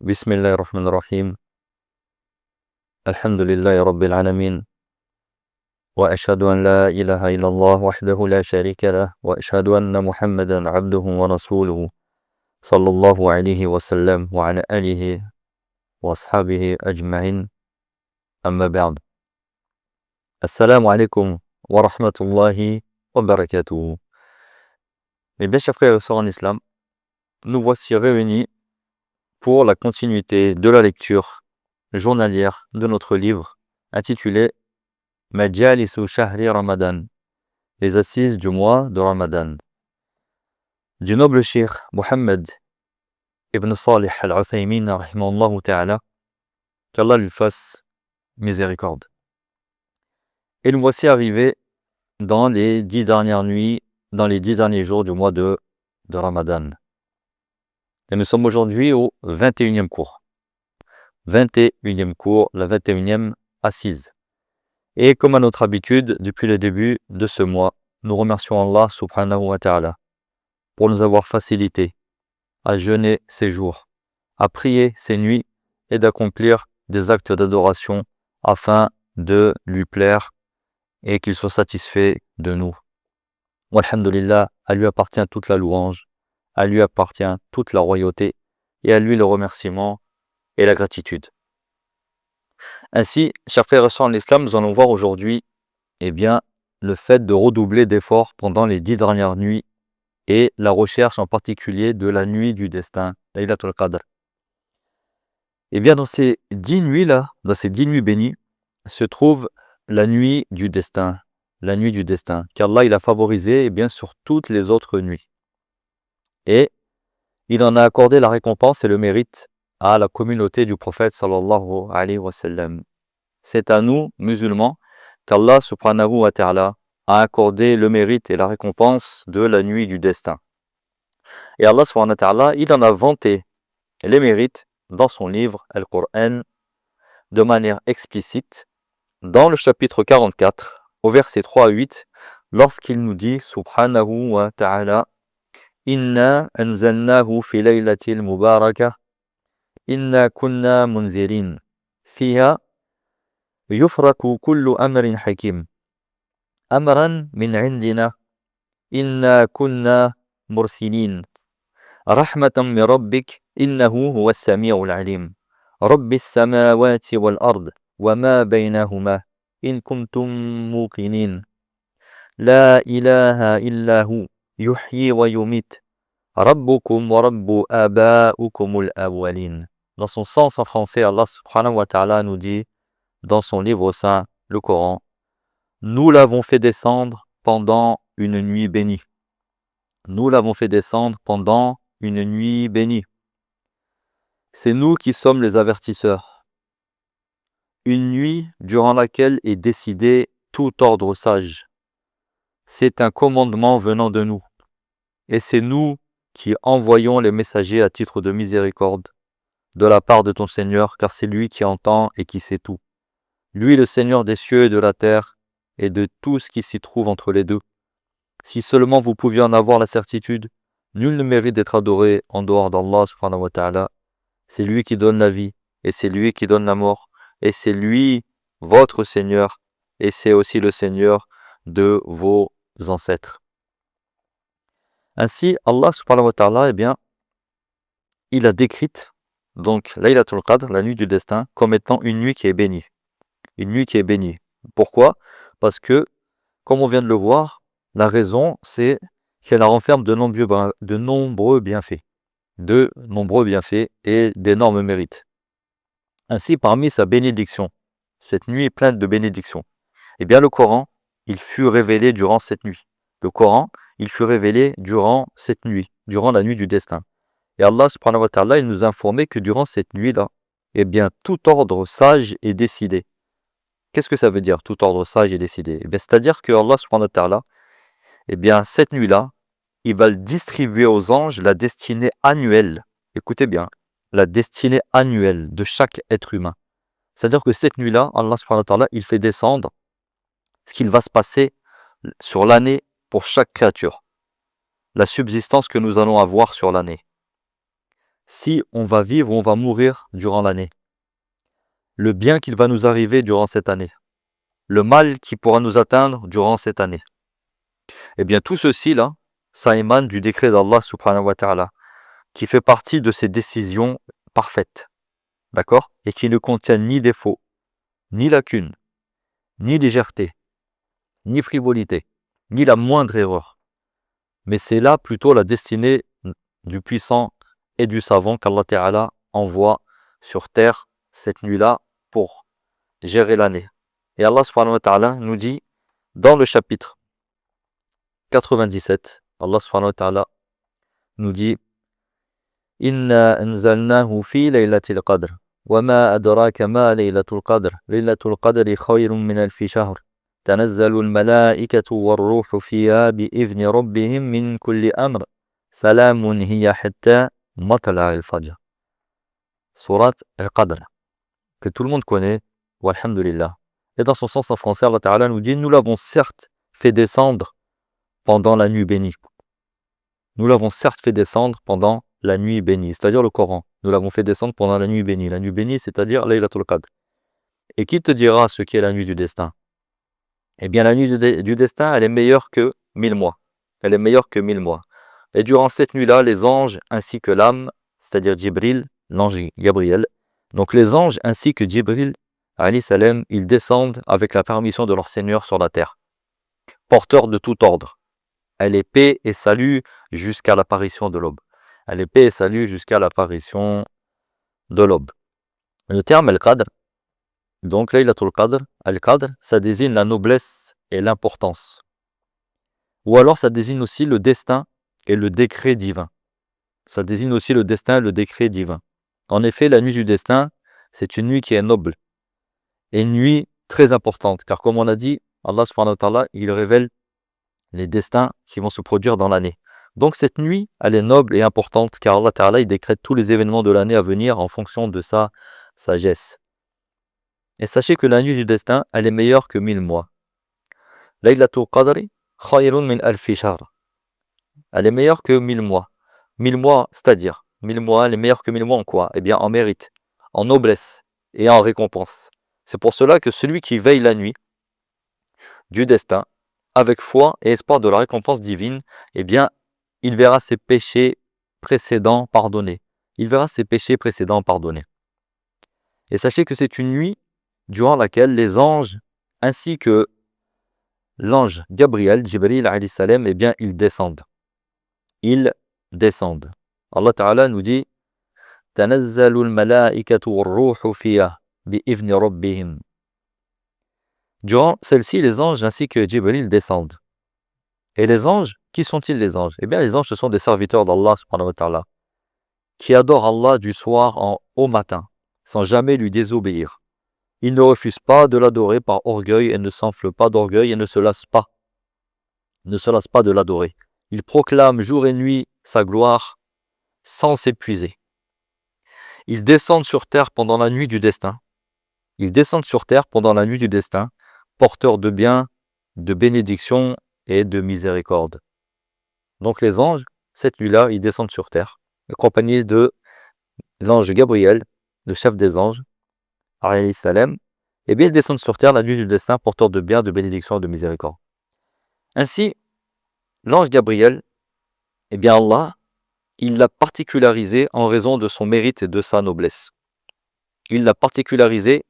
بسم الله الرحمن الرحيم الحمد لله رب العالمين وأشهد أن لا إله إلا الله وحده لا شريك له وأشهد أن محمدا عبده ورسوله صلى الله عليه وسلم وعلى آله وأصحابه أجمعين أما بعد السلام عليكم ورحمة الله وبركاته. Mes bien chers frères et sœurs en islam, nous voici réunis pour la continuité de la lecture journalière de notre livre intitulé Majalisu Shahri Ramadan, les assises du mois de Ramadan, du noble cheikh Mohammed ibn Salih al-Uthaymin, rahimahullah ta'ala, qu'Allah lui fasse miséricorde. Et nous voici arrivés dans les 10 dernières nuits, dans les 10 derniers jours du mois de Ramadan. Et nous sommes aujourd'hui au 21e cours. 21e cours, la 21e assise. Et comme à notre habitude, depuis le début de ce mois, nous remercions Allah subhanahu wa ta'ala pour nous avoir facilité à jeûner ces jours, à prier ces nuits et d'accomplir des actes d'adoration afin de lui plaire et qu'il soit satisfait de nous. Walhamdulillah, à lui appartient toute la louange, à lui appartient toute la royauté et à lui le remerciement et la gratitude. Ainsi, chers frères et sœurs en islam, nous allons voir aujourd'hui le fait de redoubler d'efforts pendant les 10 dernières nuits et la recherche en particulier de la nuit du destin, Laylatul Qadr. Dans ces 10 nuits-là, dans ces 10 nuits bénies, se trouve la nuit du destin, qu'Allah il a favorisé sur toutes les autres nuits. Et il en a accordé la récompense et le mérite à la communauté du prophète sallallahu alayhi wa sallam. C'est à nous, musulmans, qu'Allah subhanahu wa ta'ala a accordé le mérite et la récompense de la nuit du destin. Et Allah subhanahu wa ta'ala, il en a vanté les mérites dans son livre Al-Qur'an de manière explicite dans le chapitre 44 au verset 3 à 8 lorsqu'il nous dit subhanahu wa ta'ala Inna anzalnahu fi laylatil mubarakah Inna kunna munzirin fiha yufraku kullu amrin hakim amran min indina Inna kunna mursilin rahmatan min rabbik innahu huwa as-sami'ul alim Rabbis samawati wal ard wa ma baynahuma in kuntum muqinin La ilaha illa hu yuhyi wa yumit Rabbukum wa rabbu aba'ukumul awwalin. Dans son sens en français, Allah subhanahu wa ta'ala nous dit dans son livre saint, le Coran, nous l'avons fait descendre pendant une nuit bénie. Nous l'avons fait descendre pendant une nuit bénie. C'est nous qui sommes les avertisseurs. Une nuit durant laquelle est décidé tout ordre sage. C'est un commandement venant de nous. Et c'est nous qui envoyons les messagers à titre de miséricorde de la part de ton Seigneur, car c'est lui qui entend et qui sait tout. Lui, le Seigneur des cieux et de la terre, et de tout ce qui s'y trouve entre les deux. Si seulement vous pouviez en avoir la certitude, nul ne mérite d'être adoré en dehors d'Allah subhanahu wa ta'ala. C'est lui qui donne la vie, et c'est lui qui donne la mort, et c'est lui, votre Seigneur, et c'est aussi le Seigneur de vos ancêtres. Ainsi, Allah subhanahu wa ta'ala, il a décrite donc Laylatul Qadr, la nuit du destin, comme étant une nuit qui est bénie. Une nuit qui est bénie. Pourquoi ? Parce que, comme on vient de le voir, la raison, c'est qu'elle renferme de nombreux bienfaits. De nombreux bienfaits et d'énormes mérites. Ainsi, parmi sa bénédiction, cette nuit est pleine de bénédictions. Le Coran, il fut révélé durant cette nuit. Le Coran, il fut révélé durant cette nuit, durant la nuit du destin. Et Allah subhanahu wa ta'ala, il nous a informé que durant cette nuit-là, tout ordre sage est décidé. Qu'est-ce que ça veut dire, tout ordre sage est décidé ? C'est-à-dire que Allah subhanahu wa ta'ala, cette nuit-là, il va distribuer aux anges la destinée annuelle. Écoutez bien, la destinée annuelle de chaque être humain. C'est-à-dire que cette nuit-là, Allah subhanahu wa ta'ala, il fait descendre ce qu'il va se passer sur l'année pour chaque créature. La subsistance que nous allons avoir sur l'année. si on va vivre ou on va mourir durant l'année, le bien qu'il va nous arriver durant cette année, le mal qui pourra nous atteindre durant cette année. Eh bien tout ceci là, ça émane du décret d'Allah subhanahu wa ta'ala, qui fait partie de ses décisions parfaites, d'accord? Et qui ne contiennent ni défaut, ni lacune, ni légèreté, ni frivolité, ni la moindre erreur. Mais c'est là plutôt la destinée du puissant et du savant qu'Allah Ta'ala envoie sur terre cette nuit-là pour gérer l'année. Et Allah subhanahu wa ta'ala nous dit dans le chapitre 97, Allah subhanahu wa ta'ala nous dit Inna anzalnahu fi laylatil qadr wa ma adraka ma laylatul qadr laylatul qadri khayrun min alfi shahr tanazzalu al-malaikatu war-ruhu fiha bi-idhni rabbihim min kulli amr salamun hiya hatta matla' al-fajr. Surat al-Qadr, que tout le monde connaît, walhamdulillah. Et dans son sens en français, Allah Ta'ala nous dit, nous l'avons certes fait descendre pendant la nuit bénie. Nous l'avons certes fait descendre pendant la nuit bénie, c'est-à-dire le Coran. Nous l'avons fait descendre pendant la nuit bénie. La nuit bénie, c'est-à-dire Laylatul Qadr. Et qui te dira ce qu'est la nuit du destin? Eh bien, la nuit du destin, elle est meilleure que 1000 mois. Elle est meilleure que 1000 mois. Et durant cette nuit-là, les anges ainsi que l'âme, c'est-à-dire Jibril, l'ange Gabriel, donc les anges ainsi que Jibril, alayhi salam, ils descendent avec la permission de leur Seigneur sur la terre, porteurs de tout ordre. Elle est paix et salut jusqu'à l'apparition de l'aube. Elle est paix et salut jusqu'à l'apparition de l'aube. Le terme Al-Qadr, donc Laylatul Qadr, Al-Qadr, ça désigne la noblesse et l'importance. Ou alors ça désigne aussi le destin et le décret divin. Ça désigne aussi le destin et le décret divin. En effet, la nuit du destin, c'est une nuit qui est noble. Et une nuit très importante. Car comme on a dit, Allah subhanahu wa ta'ala, il révèle les destins qui vont se produire dans l'année. Donc cette nuit, elle est noble et importante car Allah Ta'ala, il décrète tous les événements de l'année à venir en fonction de sa sagesse. Et sachez que la nuit du destin, elle est meilleure que 1000 mois. Laylatul Qadri khayrun min alfi shahr. Elle est meilleure que 1000 mois. 1000 mois, c'est-à-dire 1000 mois, elle est meilleure que 1000 mois en quoi? Eh bien en mérite, en noblesse et en récompense. C'est pour cela que celui qui veille la nuit du destin, avec foi et espoir de la récompense divine, eh bien, il verra ses péchés précédents pardonnés. Il verra ses péchés précédents pardonnés. Et sachez que c'est une nuit durant laquelle les anges, ainsi que l'ange Gabriel, Jibril alayhi salam, eh bien, ils descendent. Ils descendent. Allah Ta'ala nous dit Tanazzalu al-malaikatu war-ruhu fiha bi-idhni rabbihim. Durant celle-ci, les anges ainsi que Jibril descendent. Et les anges, qui sont-ils les anges? Eh bien, les anges, ce sont des serviteurs d'Allah subhanahu wa ta'ala, qui adorent Allah du soir au matin, sans jamais lui désobéir. Ils ne refusent pas de l'adorer par orgueil et ne s'enflent pas d'orgueil et ne se lassent pas de l'adorer. Ils proclament jour et nuit sa gloire sans s'épuiser. Ils descendent sur terre pendant la nuit du destin. Ils descendent sur terre pendant la nuit du destin, porteurs de bien, de bénédiction et de miséricorde. Donc les anges, cette nuit-là, ils descendent sur terre, accompagnés de l'ange Gabriel, le chef des anges, alayhi salam, et bien ils descendent sur terre la nuit du destin, porteurs de bien, de bénédiction et de miséricorde. Ainsi, l'ange Gabriel, eh bien Allah, il l'a particularisé en raison de son mérite et de sa noblesse. Il l'a particularisé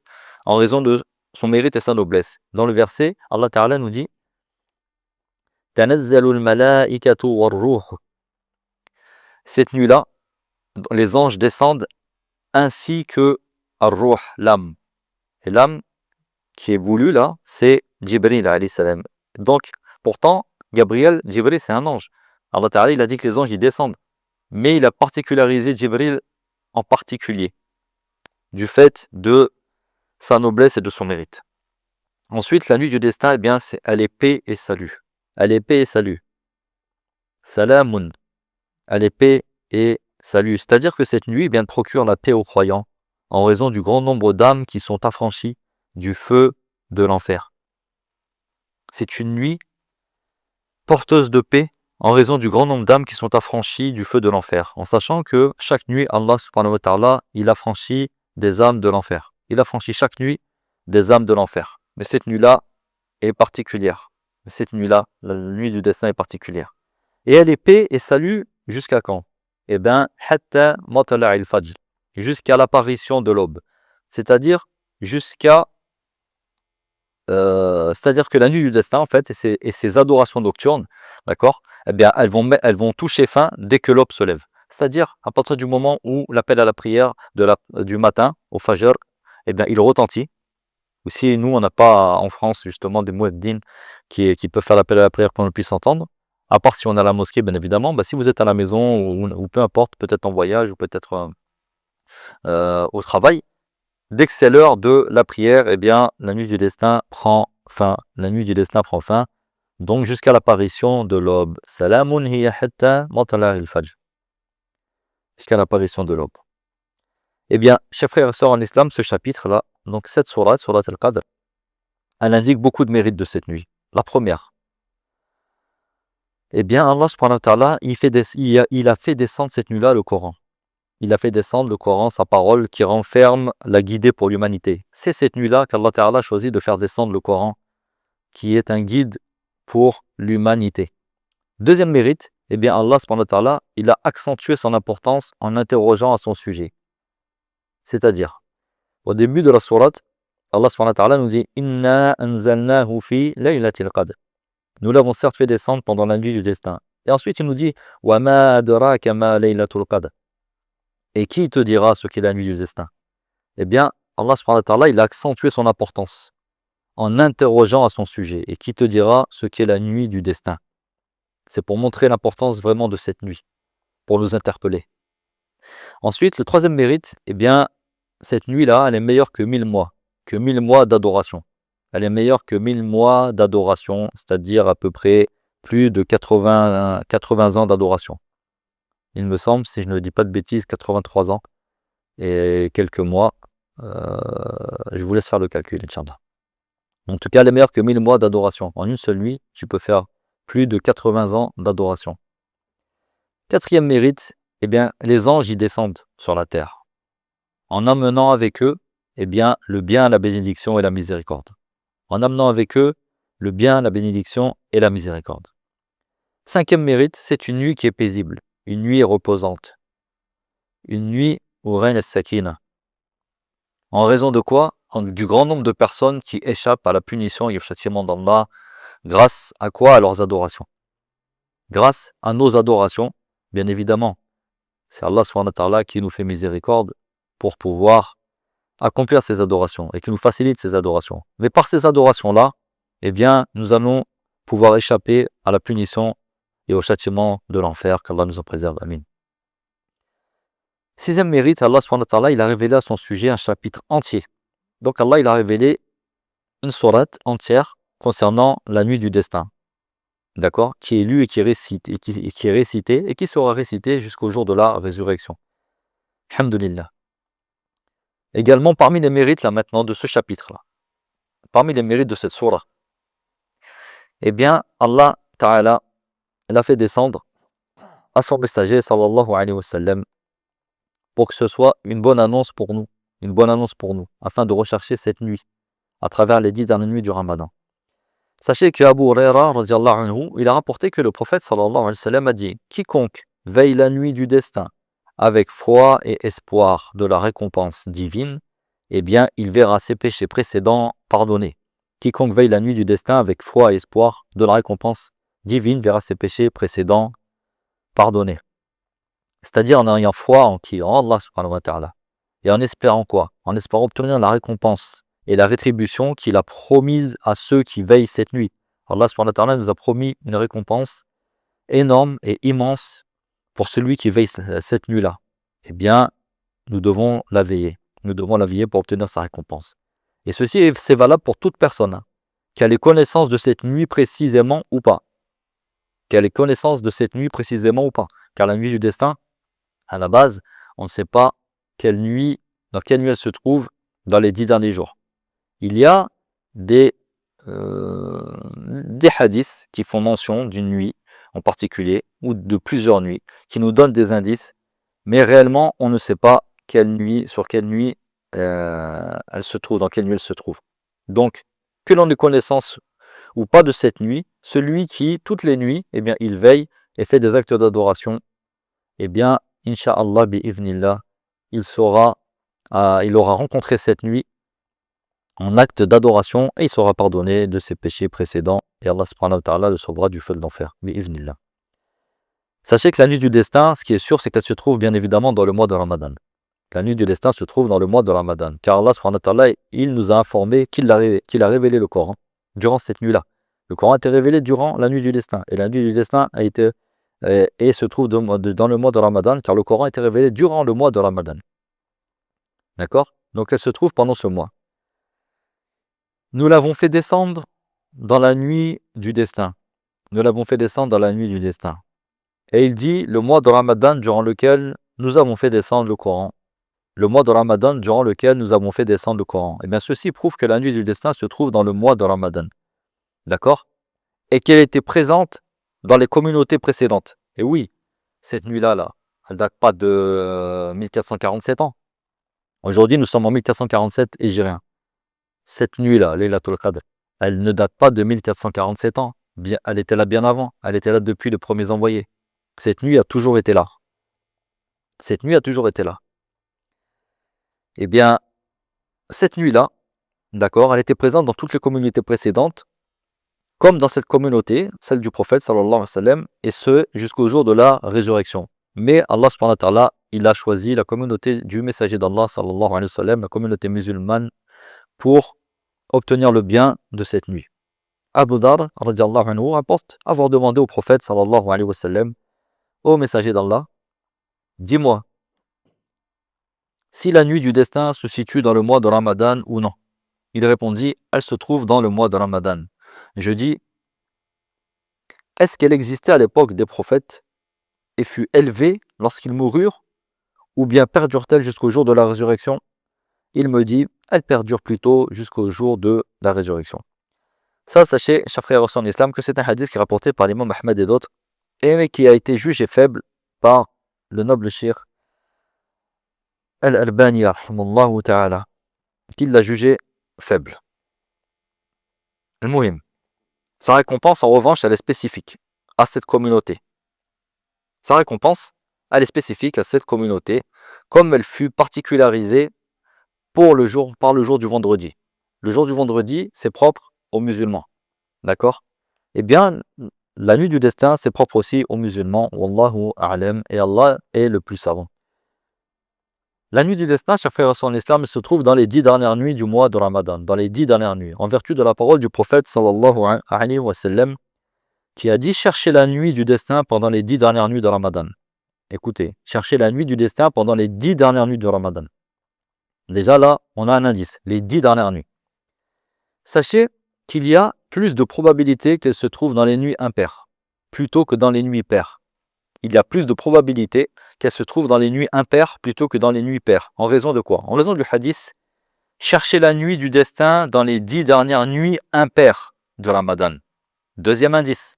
en raison de son mérite et sa noblesse. Dans le verset, Allah Ta'ala nous dit Tanazzalu al-malaikatu war-ruh. Cette nuit-là, les anges descendent ainsi que ar-ruh, l'âme. Et l'âme qui est voulue là, c'est Jibril alayhi salam. Donc, pourtant, Gabriel, Jibril, c'est un ange. Allah Ta'ala, il a dit que les anges, ils descendent. Mais il a particularisé Jibril en particulier, du fait de sa noblesse et de son mérite. Ensuite, la nuit du destin, eh bien, elle est paix et salut. Elle est paix et salut. Salamun. Elle est paix et salut. C'est-à-dire que cette nuit, eh bien, procure la paix aux croyants, en raison du grand nombre d'âmes qui sont affranchies du feu de l'enfer. C'est une nuit porteuse de paix en raison du grand nombre d'âmes qui sont affranchies du feu de l'enfer, en sachant que chaque nuit, Allah subhanahu wa ta'ala, il affranchit des âmes de l'enfer. Il affranchit chaque nuit des âmes de l'enfer. Mais cette nuit-là est particulière. Cette nuit-là, la nuit du destin est particulière. Et elle est paix et salut jusqu'à quand? Eh bien, hatta matla' al-fajr, jusqu'à l'apparition de l'aube. C'est-à-dire c'est-à-dire que la nuit du destin, en fait, et ses adorations nocturnes, d'accord, eh bien, elles vont toucher fin dès que l'aube se lève. C'est-à-dire à partir du moment où l'appel à la prière du matin, au Fajr, eh bien, il retentit. Ou si nous, on n'a pas en France, justement, des mueddins qui peuvent faire l'appel à la prière qu'on puisse entendre, à part si on est à la mosquée, bien évidemment, bah, si vous êtes à la maison ou peu importe, peut-être en voyage ou peut-être au travail, dès que c'est l'heure de la prière, eh bien, la nuit du destin prend fin. La nuit du destin prend fin. Donc, jusqu'à l'apparition de l'aube. Salamun hiya hatta matla'il fajr. Jusqu'à l'apparition de l'aube. Eh bien, chers frères et sœurs en islam, ce chapitre-là, donc cette sourate al-Qadr, elle indique beaucoup de mérites de cette nuit. La première, eh bien, Allah subhanahu wa ta'ala, il a fait descendre cette nuit-là le Coran. Il a fait descendre le Coran, sa parole, qui renferme la guidée pour l'humanité. C'est cette nuit-là qu'Allah Ta'ala a choisi de faire descendre le Coran, qui est un guide pour l'humanité. Deuxième mérite, eh bien Allah subhanahu wa ta'ala, il a accentué son importance en interrogeant à son sujet. C'est-à-dire, au début de la sourate, Allah subhanahu wa ta'ala nous dit « Inna anzalnahu fi laylatil qadr » Nous l'avons certes fait descendre pendant la nuit du destin. Et ensuite, il nous dit « Wa ma adraka ma laylatul qadr » Et qui te dira ce qu'est la nuit du destin? Eh bien, Allah subhanahu wa ta'ala, il a accentué son importance en interrogeant à son sujet. Et qui te dira ce qu'est la nuit du destin? C'est pour montrer l'importance vraiment de cette nuit, pour nous interpeller. Ensuite, le troisième mérite, eh bien, cette nuit-là, elle est meilleure que 1000 mois, d'adoration. Elle est meilleure que 1000 mois d'adoration, c'est-à-dire à peu près plus de 80 ans d'adoration. Il me semble, si je ne dis pas de bêtises, 83 ans et quelques mois. Je vous laisse faire le calcul, Inch'Allah. En tout cas, elle est meilleure que 1000 mois d'adoration. En une seule nuit, tu peux faire plus de 80 ans d'adoration. Quatrième mérite, eh bien, les anges y descendent sur la terre, en amenant avec eux, eh bien, le bien, la bénédiction et la miséricorde. En amenant avec eux le bien, la bénédiction et la miséricorde. Cinquième mérite, c'est une nuit qui est paisible, une nuit reposante, une nuit où règne la sakina. En raison de quoi? Du grand nombre de personnes qui échappent à la punition et au châtiment d'Allah, grâce à quoi? À leurs adorations. Grâce à nos adorations, bien évidemment. C'est Allah subhanahu wa ta'ala qui nous fait miséricorde pour pouvoir accomplir ces adorations et qui nous facilite ces adorations. Mais par ces adorations-là, eh bien, nous allons pouvoir échapper à la punition et au châtiment de l'enfer, qu'Allah nous en préserve. Amin. Sixième mérite, Allah subhanahu wa ta'ala, il a révélé à son sujet un chapitre entier. Donc Allah, il a révélé une sourate entière concernant la nuit du destin. D'accord? Qui est lue et qui est récitée et qui sera récitée jusqu'au jour de la résurrection. Alhamdulillah. Également, parmi les mérites là maintenant de ce chapitre-là, parmi les mérites de cette sourate, eh bien, Allah Ta'ala, il a fait descendre à son messager, sallallahu alayhi wa sallam, pour que ce soit une bonne annonce pour nous, afin de rechercher cette nuit, à travers les 10 dernières nuits du Ramadan. Sachez que Abu Huraira, radiallahu anhu, il a rapporté que le prophète, sallallahu alayhi wa sallam, a dit « Quiconque veille la nuit du destin avec foi et espoir de la récompense divine, eh bien, il verra ses péchés précédents pardonnés. Quiconque veille la nuit du destin avec foi et espoir de la récompense divine verra ses péchés précédents pardonnés. » C'est-à-dire en ayant foi en qui? En Allah subhanahu wa ta'ala. Et en espérant quoi? En espérant obtenir la récompense et la rétribution qu'il a promise à ceux qui veillent cette nuit. Allah subhanahu wa ta'ala nous a promis une récompense énorme et immense pour celui qui veille cette nuit-là. Eh bien, nous devons la veiller. Nous devons la veiller pour obtenir sa récompense. Et ceci, c'est valable pour toute personne qui a les connaissances de cette nuit précisément ou pas. Car la nuit du destin, à la base, on ne sait pas dans quelle nuit elle se trouve dans les 10 derniers jours. Il y a des hadiths qui font mention d'une nuit en particulier, ou de plusieurs nuits, qui nous donnent des indices, mais réellement, on ne sait pas sur quelle nuit elle se trouve, dans quelle nuit elle se trouve. Donc, que l'on ait connaissance ou pas de cette nuit, celui qui, toutes les nuits, eh bien, il veille et fait des actes d'adoration, eh bien, Inch'Allah, bi'ivnillah, il aura rencontré cette nuit en acte d'adoration et il sera pardonné de ses péchés précédents et Allah subhanahu wa ta'ala le sauvera du feu de l'enfer. Bi'ivnillah. Sachez que la nuit du destin, ce qui est sûr, c'est qu'elle se trouve bien évidemment dans le mois de Ramadan. La nuit du destin se trouve dans le mois de Ramadan. Car Allah subhanahu wa ta'ala, il nous a informé qu'il a révélé le Coran durant cette nuit-là. Le Coran a été révélé durant la nuit du destin. Et la nuit du destin se trouve dans le mois de Ramadan, car le Coran a été révélé durant le mois de Ramadan. D'accord? Donc elle se trouve pendant ce mois. Nous l'avons fait descendre dans la nuit du destin. Nous l'avons fait descendre dans la nuit du destin. Et il dit le mois de Ramadan durant lequel nous avons fait descendre le Coran. Le mois de Ramadan durant lequel nous avons fait descendre le Coran. Et bien ceci prouve que la nuit du destin se trouve dans le mois de Ramadan. D'accord? Et qu'elle était présente dans les communautés précédentes. Et oui, cette nuit-là, elle ne date pas de 1447 ans. Aujourd'hui, nous sommes en 1447 hégirien. Cette nuit-là, Laylatul Qadr, elle ne date pas de 1447 ans. Elle était là bien avant. Elle était là depuis les premiers envoyés. Cette nuit a toujours été là. Cette nuit a toujours été là. Eh bien, cette nuit-là, d'accord, elle était présente dans toutes les communautés précédentes, comme dans cette communauté, celle du prophète, sallallahu alayhi wa sallam, et ce, jusqu'au jour de la résurrection. Mais Allah, subhanahu wa ta'ala, il a choisi la communauté du messager d'Allah, sallallahu alayhi wa sallam, la communauté musulmane, pour obtenir le bien de cette nuit. Abu Dhar, radiallahu anhu, rapporte avoir demandé au prophète, sallallahu alayhi wa sallam, au messager d'Allah, dis-moi, si la nuit du destin se situe dans le mois de Ramadan ou non. Il répondit, elle se trouve dans le mois de Ramadan. Je dis, est-ce qu'elle existait à l'époque des prophètes et fut élevée lorsqu'ils moururent, ou bien perdure-t-elle jusqu'au jour de la résurrection? Il me dit, elle perdure plutôt jusqu'au jour de la résurrection. Ça, sachez, chers frères en islam, que c'est un hadith qui est rapporté par l'imam Ahmed et d'autres, et qui a été jugé faible par le noble cheikh Al-Albani, rahimahullah ta'ala, qui l'a jugé faible. Al-Muhim. Sa récompense, en revanche, elle est spécifique à cette communauté. Sa récompense, elle est spécifique à cette communauté, comme elle fut particularisée par le jour du vendredi. Le jour du vendredi, c'est propre aux musulmans. D'accord? Eh bien, la nuit du destin, c'est propre aussi aux musulmans. Wallahu a'lam. Et Allah est le plus savant. La nuit du destin, chers frères en islam, se trouve dans les 10 dernières nuits du mois de Ramadan. Dans les 10 dernières nuits. En vertu de la parole du prophète, sallallahu alayhi wa sallam, qui a dit chercher la nuit du destin pendant les 10 dernières nuits de Ramadan. Écoutez, chercher la nuit du destin pendant les 10 dernières nuits de Ramadan. Déjà là, on a un indice, les 10 dernières nuits. Sachez qu'il y a plus de probabilité qu'elle se trouve dans les nuits impaires, plutôt que dans les nuits paires. Il y a plus de probabilité qu'elle se trouve dans les nuits impaires plutôt que dans les nuits paires. En raison de quoi? En raison du hadith, chercher la nuit du destin dans les 10 dernières nuits impaires de Ramadan. Deuxième indice.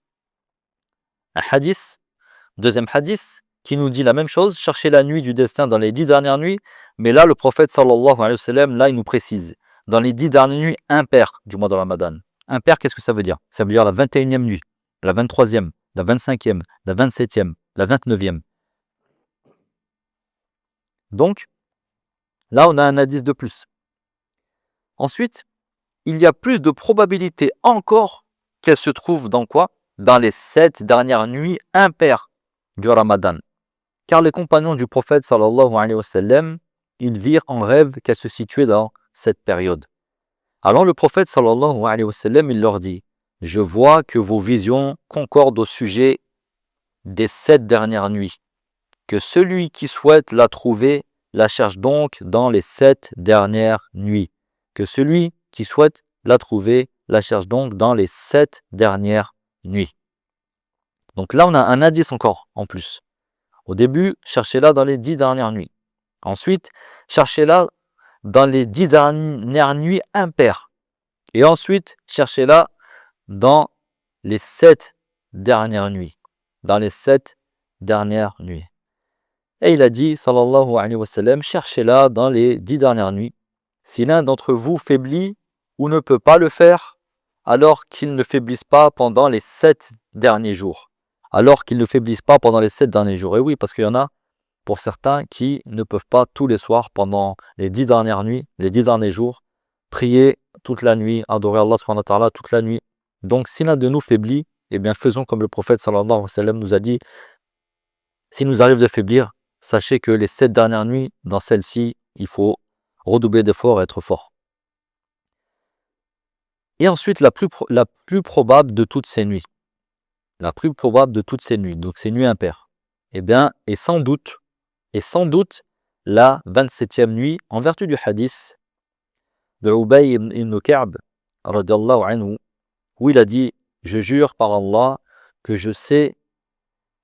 Un hadith, deuxième hadith, qui nous dit la même chose, chercher la nuit du destin dans les 10 dernières nuits, mais là le prophète sallallahu alayhi wa sallam, là il nous précise, dans les 10 dernières nuits impaires du mois de Ramadan. Impair, qu'est-ce que ça veut dire? Ça veut dire la 21e nuit, la 23e, la 25e, la 27e, la 29e. Donc, là on a un indice de plus. Ensuite, il y a plus de probabilité encore qu'elle se trouve dans quoi? Dans les 7 dernières nuits impaires du Ramadan. Car les compagnons du prophète sallallahu alayhi wa sallam, ils virent en rêve qu'elle se situait dans cette période. Alors le prophète sallallahu alayhi wa sallam, il leur dit, je vois que vos visions concordent au sujet des 7 dernières nuits. Que celui qui souhaite la trouver, la cherche donc dans les 7 dernières nuits. Que celui qui souhaite la trouver, la cherche donc dans les 7 dernières nuits. Donc là, on a un indice encore en plus. Au début, cherchez-la dans les 10 dernières nuits. Ensuite, cherchez-la dans les 10 dernières nuits impaires. Et ensuite, cherchez-la dans les 7 dernières nuits. dans les 7 dernières nuits. Et il a dit, sallallahu alayhi wa sallam, cherchez-la dans les 10 dernières nuits. Si l'un d'entre vous faiblit ou ne peut pas le faire, alors qu'il ne faiblisse pas pendant les 7 derniers jours. Alors qu'il ne faiblisse pas pendant les 7 derniers jours. Et oui, parce qu'il y en a, pour certains, qui ne peuvent pas tous les soirs, pendant les 10 dernières nuits, les 10 derniers jours, prier toute la nuit, adorer Allah subhanahu wa ta'ala toute la nuit. Donc, si l'un de nous faiblit, eh bien, faisons comme le prophète sallallahu alayhi wa sallam nous a dit, s'il nous arrive de faiblir, sachez que les 7 dernières nuits, dans celles-ci, il faut redoubler d'efforts et être fort. Et ensuite, la plus probable de toutes ces nuits, la plus probable de toutes ces nuits, donc ces nuits impaires, eh bien, est sans doute la 27e nuit, en vertu du hadith de Ubay ibn Ka'b, radiyallahu anhu, où il a dit, je jure par Allah que je sais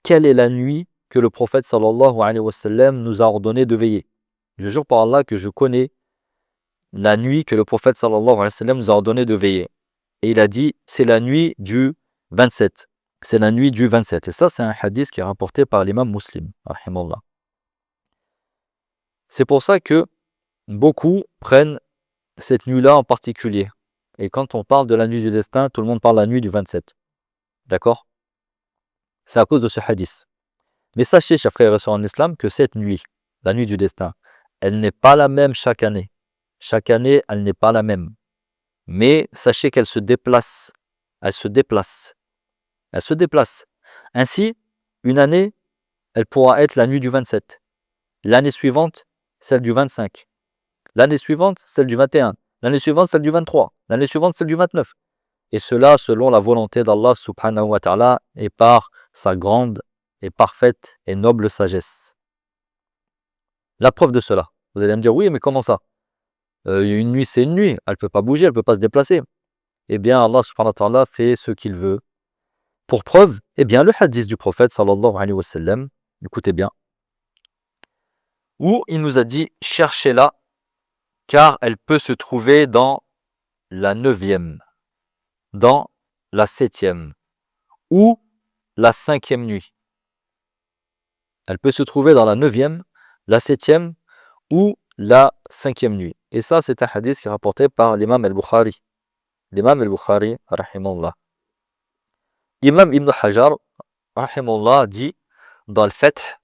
quelle est la nuit que le prophète sallallahu alayhi wa sallam nous a ordonné de veiller. Je jure par Allah que je connais la nuit que le prophète sallallahu alayhi wa sallam nous a ordonné de veiller. Et il a dit, c'est la nuit du 27. C'est la nuit du 27. Et ça, c'est un hadith qui est rapporté par l'imam Muslim, rahimallah. C'est pour ça que beaucoup prennent cette nuit-là en particulier. Et quand on parle de la nuit du destin, tout le monde parle de la nuit du 27. D'accord? C'est à cause de ce hadith. Mais sachez, chers frères et sœurs en islam, que cette nuit, la nuit du destin, elle n'est pas la même chaque année. Chaque année, elle n'est pas la même. Mais sachez qu'elle se déplace. Elle se déplace. Elle se déplace. Ainsi, une année, elle pourra être la nuit du 27. L'année suivante, celle du 25. L'année suivante, celle du 21. L'année suivante, celle du 23. L'année suivante, celle du 29. Et cela selon la volonté d'Allah subhanahu wa ta'ala et par sa grande et parfaite et noble sagesse. La preuve de cela. Vous allez me dire, oui, mais comment ça? Une nuit, c'est une nuit. Elle ne peut pas bouger, elle ne peut pas se déplacer. Eh bien, Allah subhanahu wa ta'ala fait ce qu'il veut. Pour preuve, eh bien, le hadith du prophète sallallahu alayhi wa sallam, écoutez bien, où il nous a dit, cherchez-la, car elle peut se trouver dans la 9e, dans la 7e, ou la 5e nuit. Elle peut se trouver dans la 9e, la 7e, ou la 5e nuit. Et ça, c'est un hadith qui est rapporté par l'imam al-Bukhari. L'imam al-Bukhari, rahimallah. Imam Ibn Hajar, rahimallah, dit dans le Fath,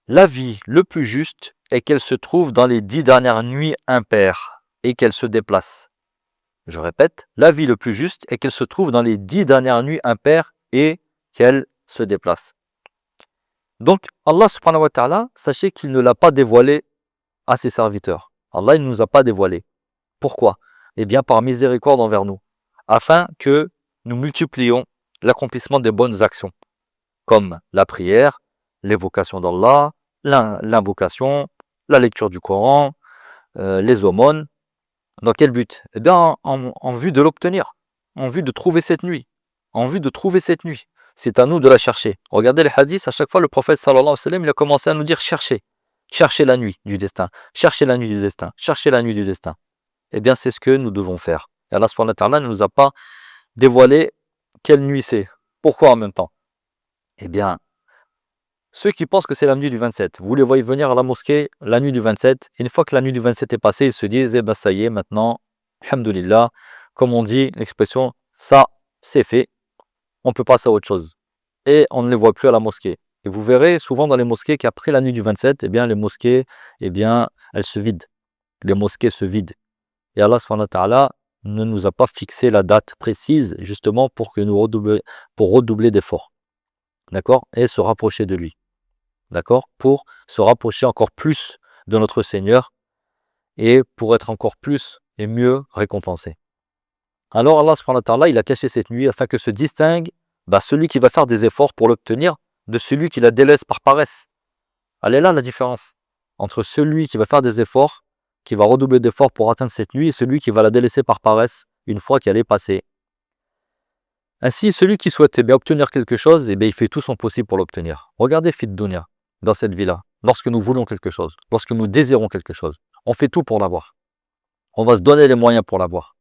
l'avis le plus juste est qu'elle se trouve dans les 10 dernières nuits impaires et qu'elle se déplace. Je répète, l'avis le plus juste est qu'elle se trouve dans les 10 dernières nuits impaires et qu'elle se déplace. Donc, Allah subhanahu wa ta'ala, sachez qu'il ne l'a pas dévoilé à ses serviteurs. Allah, il ne nous a pas dévoilé. Pourquoi? Eh bien, par miséricorde envers nous, afin que nous multiplions l'accomplissement des bonnes actions, comme la prière, l'évocation d'Allah, l'invocation, la lecture du Coran, les aumônes. Dans quel but? Eh bien, en vue de l'obtenir, en vue de trouver cette nuit, en vue de trouver cette nuit. C'est à nous de la chercher. Regardez les hadiths, à chaque fois le prophète sallallahu alayhi wa sallam, il a commencé à nous dire cherchez la nuit du destin, cherchez la nuit du destin, cherchez la nuit du destin. Eh bien, c'est ce que nous devons faire. Et Allah subhanahu wa ta'ala ne nous a pas dévoilé quelle nuit c'est. Pourquoi en même temps? Eh bien, ceux qui pensent que c'est la nuit du 27, vous les voyez venir à la mosquée la nuit du 27, et une fois que la nuit du 27 est passée, ils se disent, eh ben ça y est, maintenant, alhamdoulilah, comme on dit, l'expression, ça, c'est fait, on peut passer à autre chose. Et on ne les voit plus à la mosquée. Et vous verrez souvent dans les mosquées qu'après la nuit du 27, eh bien, les mosquées, eh bien, elles se vident. Les mosquées se vident. Et Allah subhanahu wa ta'ala ne nous a pas fixé la date précise, justement, pour redoubler d'efforts. D'accord? Et se rapprocher de lui. D'accord? Pour se rapprocher encore plus de notre Seigneur et pour être encore plus et mieux récompensé. Alors Allah subhanahu wa ta'ala, il a caché cette nuit afin que se distingue celui qui va faire des efforts pour l'obtenir de celui qui la délaisse par paresse. Elle est là la différence entre celui qui va faire des efforts, qui va redoubler d'efforts pour atteindre cette nuit, et celui qui va la délaisser par paresse une fois qu'elle est passée. Ainsi, celui qui souhaite obtenir quelque chose, il fait tout son possible pour l'obtenir. Regardez Fit Dunya, dans cette vie-là, lorsque nous voulons quelque chose, lorsque nous désirons quelque chose, on fait tout pour l'avoir. On va se donner les moyens pour l'avoir.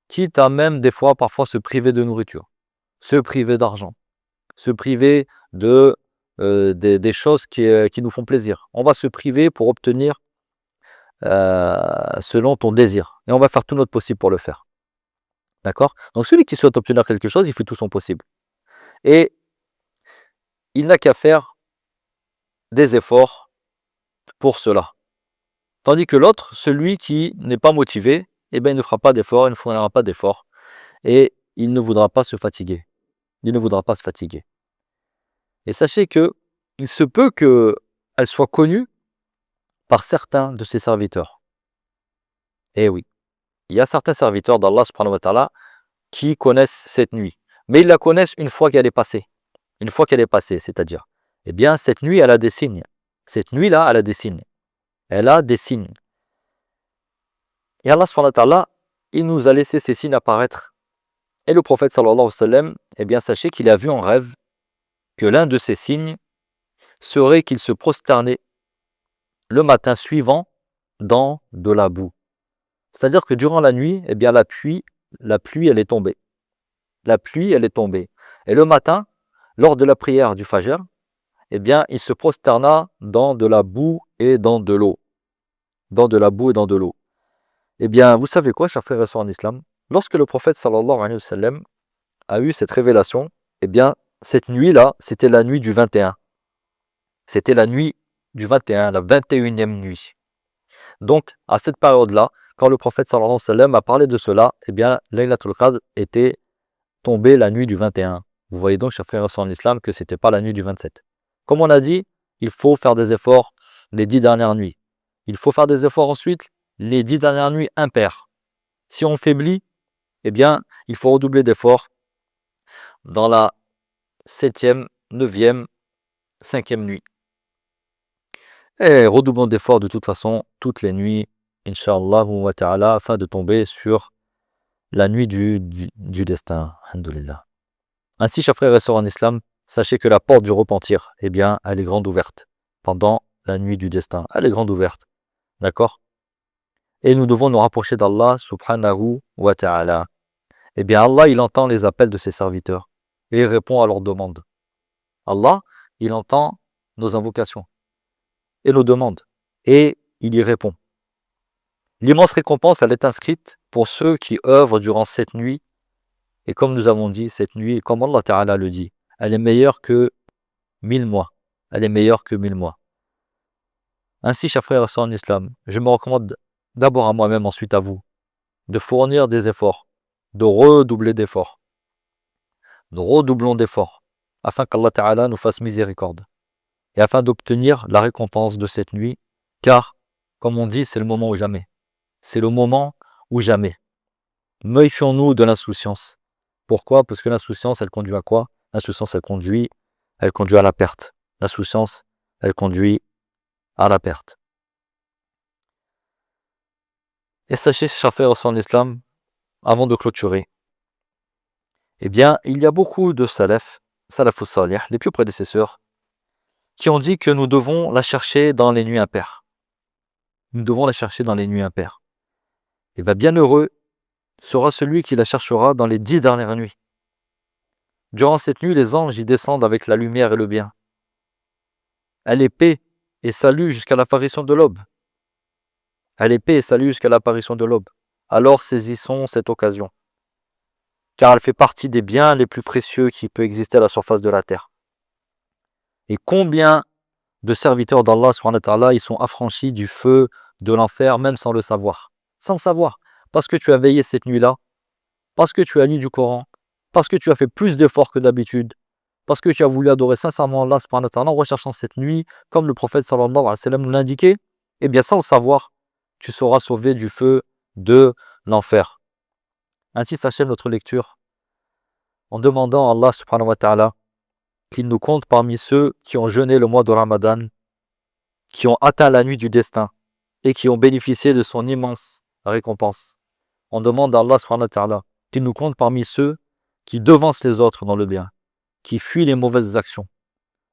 Quitte à même des fois, parfois, se priver de nourriture, se priver d'argent, se priver des choses qui nous font plaisir. On va se priver pour obtenir selon ton désir. Et on va faire tout notre possible pour le faire. D'accord? Donc celui qui souhaite obtenir quelque chose, il fait tout son possible. Et il n'a qu'à faire des efforts pour cela. Tandis que l'autre, celui qui n'est pas motivé, eh bien, il ne fera pas d'efforts, il ne fournira pas d'efforts. Et il ne voudra pas se fatiguer. Il ne voudra pas se fatiguer. Et sachez que il se peut qu'elle soit connue par certains de ses serviteurs. Eh oui, il y a certains serviteurs d'Allah subhanahu wa ta'ala qui connaissent cette nuit. Mais ils la connaissent une fois qu'elle est passée. Une fois qu'elle est passée, c'est-à-dire, eh bien, cette nuit, elle a des signes. Cette nuit-là, elle a des signes. Elle a des signes. Et Allah subhanahu wa ta'ala, il nous a laissé ces signes apparaître. Et le prophète sallallahu alayhi wa sallam, eh bien, sachez qu'il a vu en rêve que l'un de ces signes serait qu'il se prosternait le matin suivant dans de la boue. C'est-à-dire que durant la nuit, eh bien, la pluie, elle est tombée. La pluie, elle est tombée. Et le matin, lors de la prière du Fajr, eh bien, il se prosterna dans de la boue et dans de l'eau. Dans de la boue et dans de l'eau. Eh bien, vous savez quoi, chers frères et sœurs en islam? Lorsque le prophète sallallahu alayhi wa sallam a eu cette révélation, eh bien, cette nuit-là, c'était la nuit du 21. C'était la nuit du 21, la 21e nuit. Donc, à cette période-là, quand le prophète sallallahu alayhi wa sallam a parlé de cela, eh bien, Laylatul Qadr était tombée la nuit du 21. Vous voyez donc, chers frères et sœurs en islam, que ce n'était pas la nuit du 27. Comme on a dit, il faut faire des efforts les 10 dernières nuits. Il faut faire des efforts ensuite les 10 dernières nuits impaires. Si on faiblit, eh bien, il faut redoubler d'efforts dans la 7e, 9e, 5e nuit. Et redoublons d'efforts de toute façon toutes les nuits, Inch'Allah wa ta'ala, afin de tomber sur la nuit du destin. Alhamdulillah. Ainsi, chers frères et sœurs en islam, sachez que la porte du repentir, eh bien, elle est grande ouverte pendant la nuit du destin. Elle est grande ouverte. D'accord? Et nous devons nous rapprocher d'Allah subhanahu wa ta'ala. Eh bien, Allah, il entend les appels de ses serviteurs et il répond à leurs demandes. Allah, il entend nos invocations et nos demandes et il y répond. L'immense récompense, elle est inscrite pour ceux qui œuvrent durant cette nuit. Et comme nous avons dit, cette nuit, comme Allah Ta'ala le dit, elle est meilleure que 1000 mois. Elle est meilleure que 1000 mois. Ainsi, chers frères et sœurs en islam, je me recommande d'abord à moi-même, ensuite à vous, de fournir des efforts, de redoubler d'efforts. Nous redoublons d'efforts, afin qu'Allah Ta'ala nous fasse miséricorde, et afin d'obtenir la récompense de cette nuit, car, comme on dit, c'est le moment ou jamais. C'est le moment ou jamais. Méfions-nous de l'insouciance. Pourquoi? Parce que l'insouciance, elle conduit à quoi? L'insouciance, elle conduit à la perte. L'insouciance, elle conduit à la perte. Et sachez, chers frères en islam, avant de clôturer, eh bien, il y a beaucoup de salafs salih, les plus prédécesseurs, qui ont dit que nous devons la chercher dans les nuits impaires. Nous devons la chercher dans les nuits impaires. Et bien, bienheureux sera celui qui la cherchera dans les 10 dernières nuits. Durant cette nuit, les anges y descendent avec la lumière et le bien. Elle est paix et salut jusqu'à l'apparition de l'aube. Elle est paix et salut jusqu'à l'apparition de l'aube. Alors saisissons cette occasion, car elle fait partie des biens les plus précieux qui peut exister à la surface de la terre. Et combien de serviteurs d'Allah subhanahu wa ta'ala, ils sont affranchis du feu de l'enfer, même sans le savoir. Sans savoir, parce que tu as veillé cette nuit-là, parce que tu as lu du Coran, parce que tu as fait plus d'efforts que d'habitude, parce que tu as voulu adorer sincèrement Allah subhanahu wa ta'ala en recherchant cette nuit, comme le prophète sallallahu alayhi wa sallam nous l'indiquait, eh bien sans le savoir, tu seras sauvé du feu de l'enfer. Ainsi s'achève notre lecture en demandant à Allah subhanahu wa ta'ala qu'il nous compte parmi ceux qui ont jeûné le mois de Ramadan, qui ont atteint la nuit du destin et qui ont bénéficié de son immense récompense. On demande à Allah subhanahu wa ta'ala qu'il nous compte parmi ceux qui devancent les autres dans le bien, qui fuient les mauvaises actions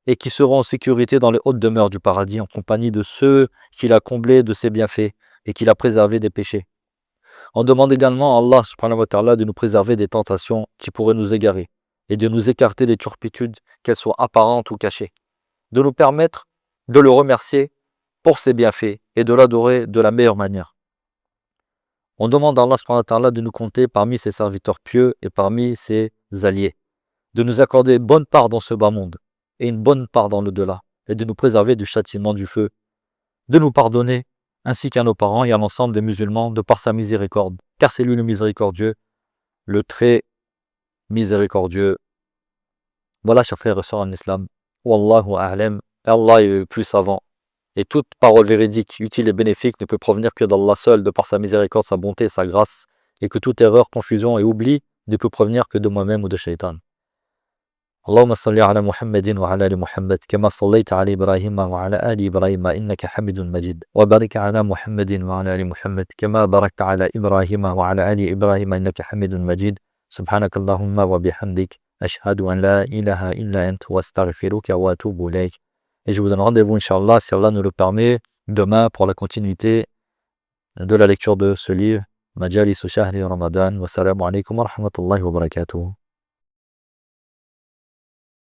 et qui seront en sécurité dans les hautes demeures du paradis en compagnie de ceux qu'il a comblés de ses bienfaits et qu'il a préservés des péchés. On demande également à Allah subhanahu wa ta'ala de nous préserver des tentations qui pourraient nous égarer et de nous écarter des turpitudes, qu'elles soient apparentes ou cachées, de nous permettre de le remercier pour ses bienfaits et de l'adorer de la meilleure manière. On demande à Allah subhanahu wa ta'ala de nous compter parmi ses serviteurs pieux et parmi ses alliés, de nous accorder une bonne part dans ce bas monde et une bonne part dans l'au-delà, et de nous préserver du châtiment du feu, de nous pardonner, ainsi qu'à nos parents et à l'ensemble des musulmans, de par sa miséricorde, car c'est lui le miséricordieux, le très miséricordieux. Voilà, chers frères et sœurs en islam, Wallahu a'lam, Allah est le plus savant. Et toute parole véridique, utile et bénéfique ne peut provenir que d'Allah seul, de par sa miséricorde, sa bonté et sa grâce, et que toute erreur, confusion et oubli ne peut provenir que de moi-même ou de Shaitan. اللهم صل على محمد وعلى ال محمد كما صليت على ابراهيم وعلى ال ابراهيم انك حميد مجيد وبارك على محمد وعلى ال محمد كما باركت على ابراهيم وعلى ال ابراهيم انك حميد مجيد سبحانك اللهم وبحمدك اشهد ان لا اله الا انت واستغفرك واتوب اليك. Et je vous donne rendez-vous, Inch'Allah, si Allah nous le permet, demain pour la continuité de la lecture de ce livre, Majalis Shahri Ramadan. Wassalamu alaikum wa rahmatullahi wa barakatuh.